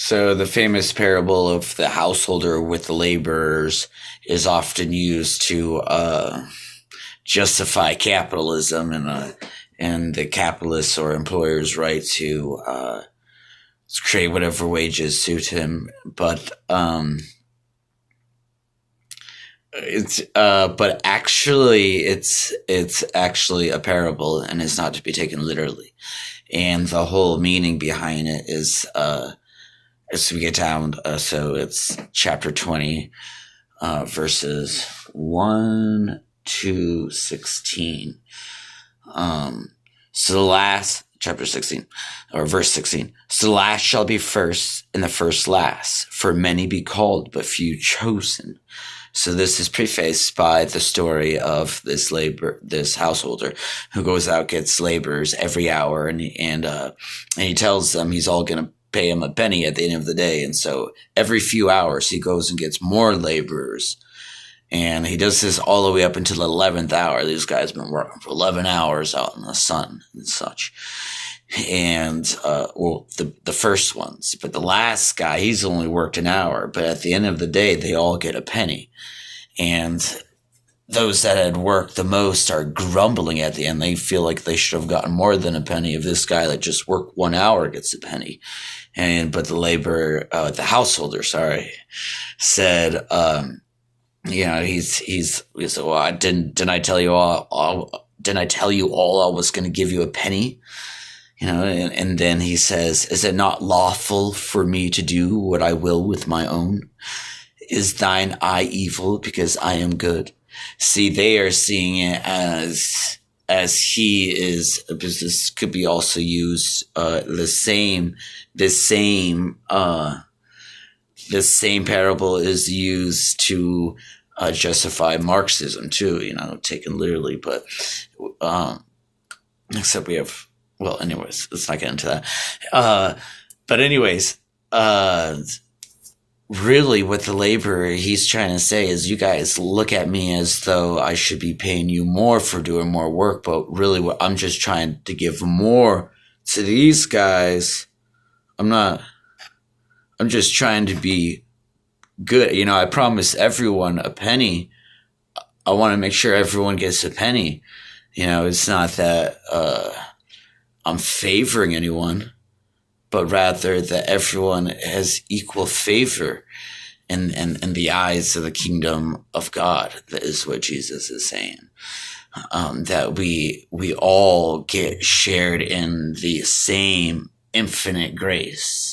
So the famous parable of the householder with the laborers is often used to justify capitalism and the capitalist or employer's right to create whatever wages suit him. But actually it's actually a parable and is not to be taken literally. And the whole meaning behind it is as we get down, so it's chapter 20, verses 1 to 16. So the last, chapter 16, or verse 16. So the last shall be first, and the first last. For many be called, but few chosen. So this is prefaced by the story of this householder who goes out, gets laborers every hour, and he tells them he's all going to pay him a penny at the end of the day. And so every few hours he goes and gets more laborers. And he does this all the way up until the 11th hour. These guys have been working for 11 hours out in the sun and such. And, the first ones. But the last guy, he's only worked an hour. But at the end of the day, they all get a penny. And those that had worked the most are grumbling at the end. They feel like they should have gotten more than a penny. If this guy that just worked 1 hour gets a penny. But the householder, said, he said, well, didn't I tell you all? Didn't I tell you all I was going to give you a penny? And then he says, is it not lawful for me to do what I will with my own? Is thine eye evil because I am good? See, they are seeing it as he is, because this could be also used, this same parable is used to justify Marxism too, taken literally, but except we have, well, anyways, let's not get into that. But anyways, really what the laborer, he's trying to say is, you guys look at me as though I should be paying you more for doing more work, but really what I'm just trying to give more to these guys. I'm just trying to be good. I promise everyone a penny. I want to make sure everyone gets a penny. It's not that I'm favoring anyone, but rather that everyone has equal favor in the eyes of the kingdom of God. That is what Jesus is saying. That we all get shared in the same infinite grace.